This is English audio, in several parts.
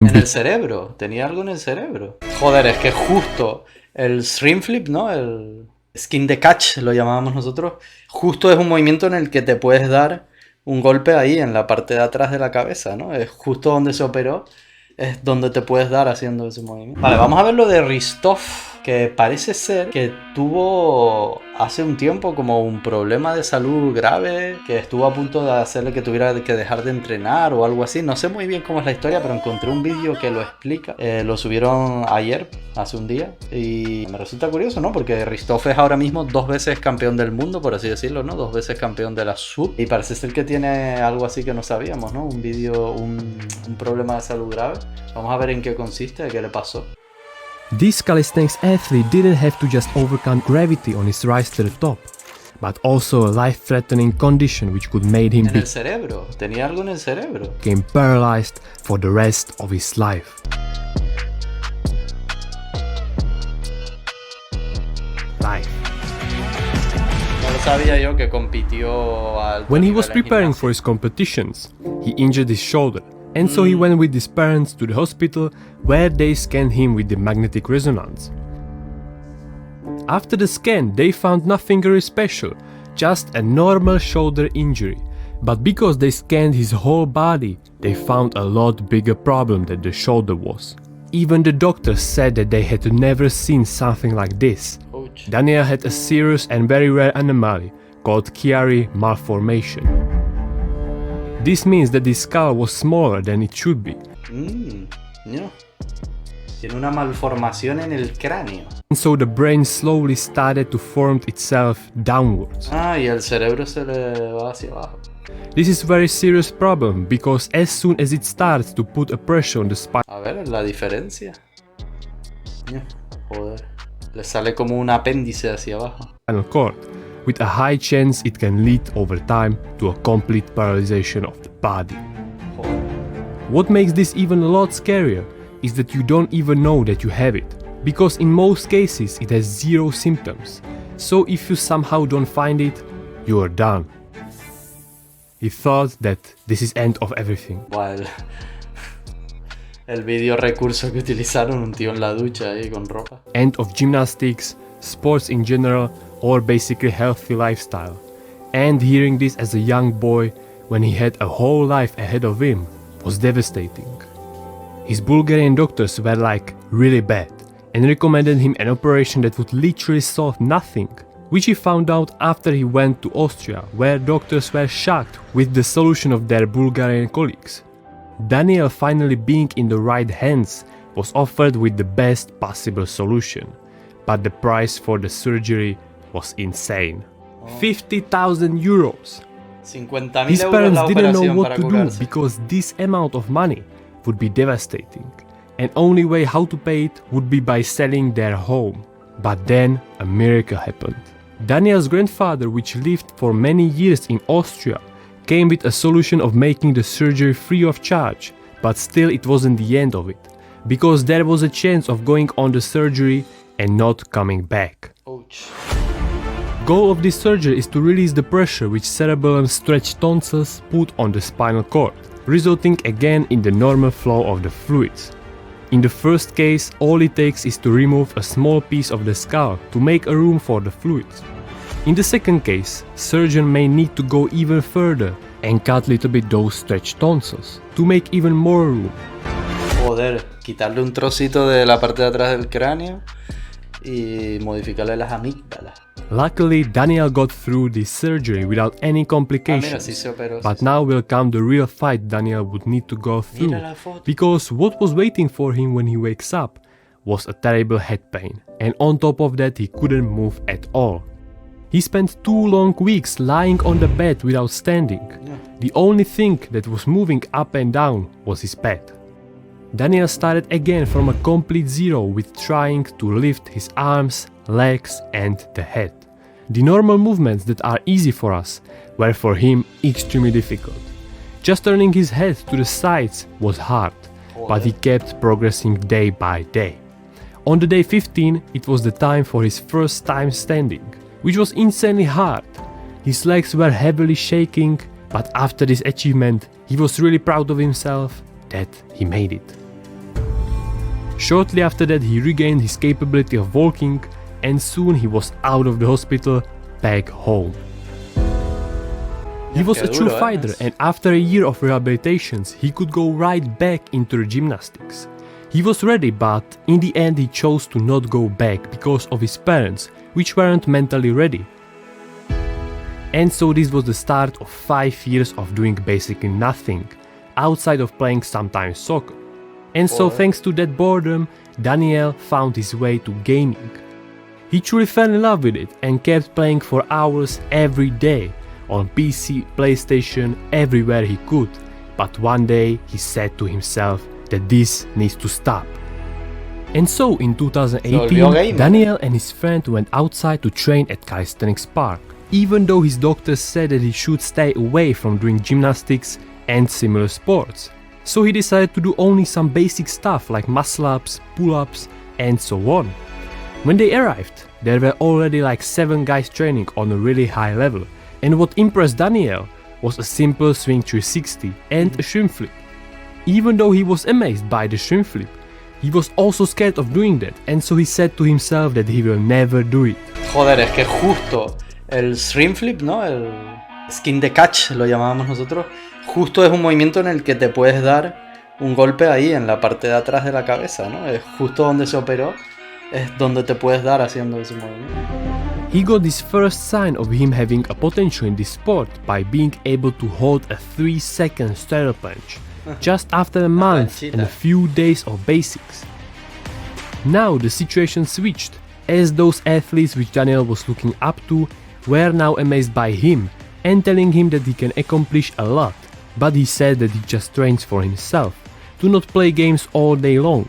En el cerebro, tenía algo en el cerebro. Joder, es que justo el shrimp flip, ¿no? El skin the catch, lo llamábamos nosotros. Justo es un movimiento en el que te puedes dar un golpe ahí en la parte de atrás de la cabeza, ¿no? Es justo donde se operó, es donde te puedes dar haciendo ese movimiento. Vale, vamos a ver lo de Hristov, que parece ser que tuvo hace un tiempo como un problema de salud grave, que estuvo a punto de hacerle que tuviera que dejar de entrenar o algo así. No sé muy bien cómo es la historia, pero encontré un vídeo que lo explica. Lo subieron ayer, hace un día, y me resulta curioso, ¿no? Porque Hristov es ahora mismo 2 veces campeón del mundo, por así decirlo, ¿no? 2 veces campeón de la sub, y parece ser que tiene algo así que no sabíamos, ¿no? Un problema de salud grave. Vamos a ver en qué consiste, qué le pasó. This calisthenics athlete didn't have to just overcome gravity on his rise to the top, but also a life-threatening condition which could make him En el cerebro, tenía algo en el cerebro. became paralyzed for the rest of his life. No lo sabía yo que compitió al When he was nivel en preparing gimnasia. for his competitions, he injured his shoulder, and so he went with his parents to the hospital where they scanned him with the magnetic resonance. After the scan, they found nothing very special, just a normal shoulder injury. But because they scanned his whole body, they found a lot bigger problem than the shoulder was. Even the doctors said that they had never seen something like this. Ouch. Daniel had a serious and very rare anomaly called Chiari malformation. This means that his skull was smaller than it should be. No. Tiene una malformación en el cráneo. And so the brain slowly started to form itself downwards. Ah, y el cerebro se le va hacia abajo. This is a very serious problem because as soon as it starts to put a pressure on the spinal A ver, la diferencia. No, joder. Le sale como un apéndice hacia abajo. cord, with a high chance it can lead over time to a complete paralyzation of the body. Joder. What makes this even a lot scarier is that you don't even know that you have it, because in most cases it has zero symptoms. So if you somehow don't find it, you are done. He thought that this is end of everything. Buah, el video recurso que utilizaron, un tío en la ducha ahí con ropa. End of gymnastics, sports in general, or basically healthy lifestyle. And hearing this as a young boy, when he had a whole life ahead of him, was devastating. His Bulgarian doctors were like really bad and recommended him an operation that would literally solve nothing, which he found out after he went to Austria, where doctors were shocked with the solution of their Bulgarian colleagues. Daniel, finally being in the right hands, was offered with the best possible solution, but the price for the surgery was insane. 50,000 euros! 50.000 His euros parents la didn't know operación what para to do curarse. because this amount of money would be devastating, and only way how to pay it would be by selling their home. But then a miracle happened. Daniel's grandfather, which lived for many years in Austria, came with a solution of making the surgery free of charge, but still it wasn't the end of it, because there was a chance of going on the surgery and not coming back. Ouch. Goal of this surgery is to release the pressure which cerebellum stretched tonsils put on the spinal cord, resulting again in the normal flow of the fluids. In the first case, all it takes is to remove a small piece of the skull to make a room for the fluids. In the second case, surgeon may need to go even further and cut little bit those stretched tonsils to make even more room. Joder, quitarle un trocito de la parte de atrás del cráneo y modificarle las amígdalas. Luckily, Daniel got through this surgery without any complications, sí se operó, but sí. now will come the real fight Daniel would need to go through, Mira la foto. because what was waiting for him when he wakes up was a terrible head pain, and on top of that he couldn't move at all. He spent 2 long weeks lying on the bed without standing. Yeah. The only thing that was moving up and down was his bed. Daniel started again from a complete zero with trying to lift his arms, legs and the head. The normal movements that are easy for us were for him extremely difficult. Just turning his head to the sides was hard, but he kept progressing day by day. On the day 15, it was the time for his first time standing, which was insanely hard. His legs were heavily shaking, but after this achievement, he was really proud of himself that he made it. Shortly after that he regained his capability of walking, and soon he was out of the hospital, back home. He was a true fighter, and after a year of rehabilitations he could go right back into the gymnastics. He was ready, but in the end he chose to not go back because of his parents, which weren't mentally ready. And so this was the start of 5 years of doing basically nothing, outside of playing sometimes soccer. And so thanks to that boredom, Daniel found his way to gaming. He truly fell in love with it and kept playing for hours every day, on PC, PlayStation, everywhere he could. But one day he said to himself that this needs to stop. And so in 2018, Daniel and his friend went outside to train at Calisthenics Park, even though his doctors said that he should stay away from doing gymnastics and similar sports. So he decided to do only some basic stuff like muscle-ups, pull-ups and so on. When they arrived, there were already like 7 guys training on a really high level, and what impressed Daniel was a simple swing 360 and a shrimp flip. Even though he was amazed by the shrimp flip, he was also scared of doing that, and so he said to himself that he will never do it. Joder, es que justo el shrimp flip, ¿no? El skin de catch lo llamábamos nosotros, justo es un movimiento en el que te puedes dar un golpe ahí en la parte de atrás de la cabeza, ¿no? Es justo donde se operó, es donde te puedes dar haciendo ese movimiento. He got his first sign of him having a potential in this sport by being able to hold a 3-second straddle punch, just after a month and a few days of basics. Now the situation switched, as those athletes which Daniel was looking up to were now amazed by him and telling him that he can accomplish a lot, but he said that he just trains for himself, to not play games all day long.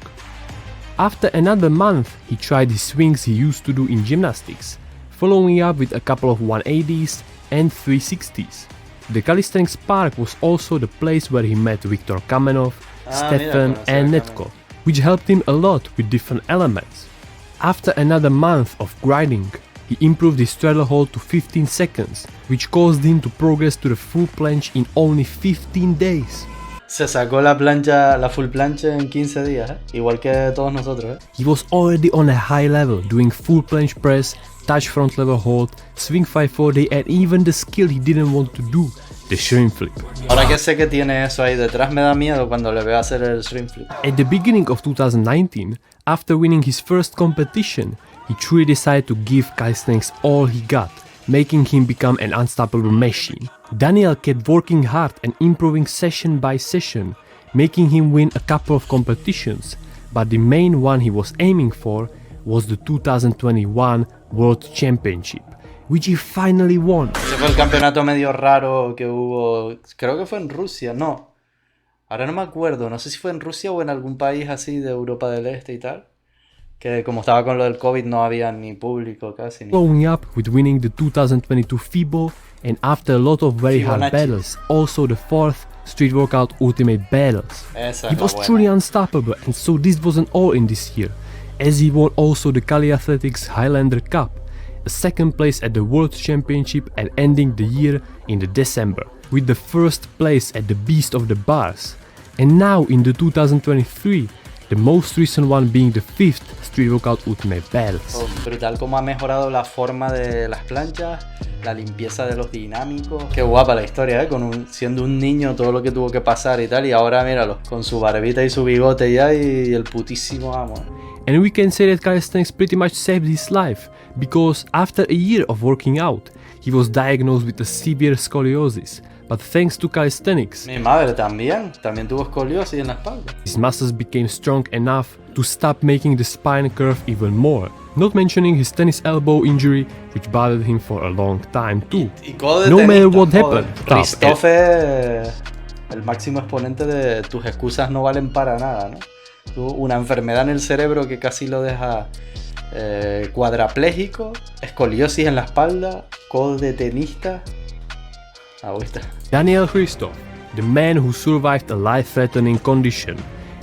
After another month, he tried his swings he used to do in gymnastics, following up with a couple of 180s and 360s. The Calisthenics Park was also the place where he met Viktor Kamenov, Stefan and Netko, which helped him a lot with different elements. After another month of grinding, he improved his straddle hold to 15 seconds, which caused him to progress to the full planche in only 15 days. Se sacó la full planche en 15 días, igual que todos nosotros. He was already on a high level, doing full planche press, touch front level hold, swing 540 and even the skill he didn't want to do, the shrimp flip. Ahora que sé que tiene eso ahí detrás me da miedo cuando le veo hacer el shrimp flip. At the beginning of 2019, after winning his first competition, he truly decided to give calisthenics all he got, making him become an unstoppable machine. Daniel kept working hard and improving session by session, making him win a couple of competitions, but the main one he was aiming for was the 2021 World Championship, which he finally won. Ese fue el campeonato medio raro que hubo, creo que fue en Rusia, no. Ahora no me acuerdo, no sé si fue en Rusia o en algún país así de Europa del Este y tal. Que como estaba con lo del COVID no había ni público casi. Following up with winning the 2022 FIBO and after a lot of very hard battles, also the 4th Street Workout Ultimate Battles. He was truly unstoppable, and so this wasn't all in this year, as he won also the Cali Athletics Highlander Cup, a 2nd place at the World Championship and ending the year in the December, with the 1st place at the Beast of the Bars. And now in the 2023, the most recent one being the 5th Street Workout Ultimate Battles. Oh, brutal como ha mejorado la forma de las planchas, la limpieza de los dinámicos. Qué guapa la historia, siendo un niño todo lo que tuvo que pasar y tal, y ahora míralo, con su barbita y su bigote ya y el putísimo amo. And we can say that calisthenics pretty much saved his life, because after a year of working out, he was diagnosed with a severe scoliosis. But thanks to calisthenics, mi madre también tuvo escoliosis en la espalda. His muscles became strong enough to stop making the spine curve even more, not mentioning his tennis elbow injury, which bothered him for a long time too. No matter what happened, Hristov es el máximo exponente de tus excusas no valen para nada, ¿no? Una enfermedad en el cerebro que casi lo deja cuadrapléjico, escoliosis en la espalda, codo de tenista. Daniel Hristov, the man who survived a life-threatening condition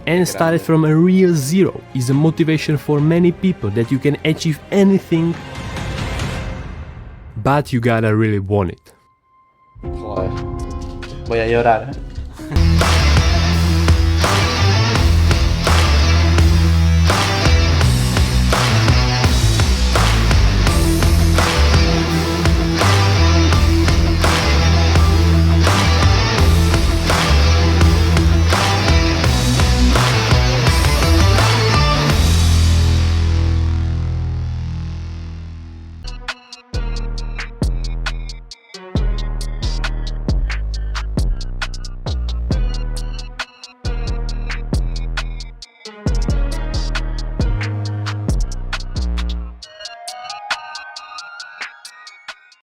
and started from a real zero, is a motivation for many people that you can achieve anything, but you gotta really want it. Joder, voy a llorar.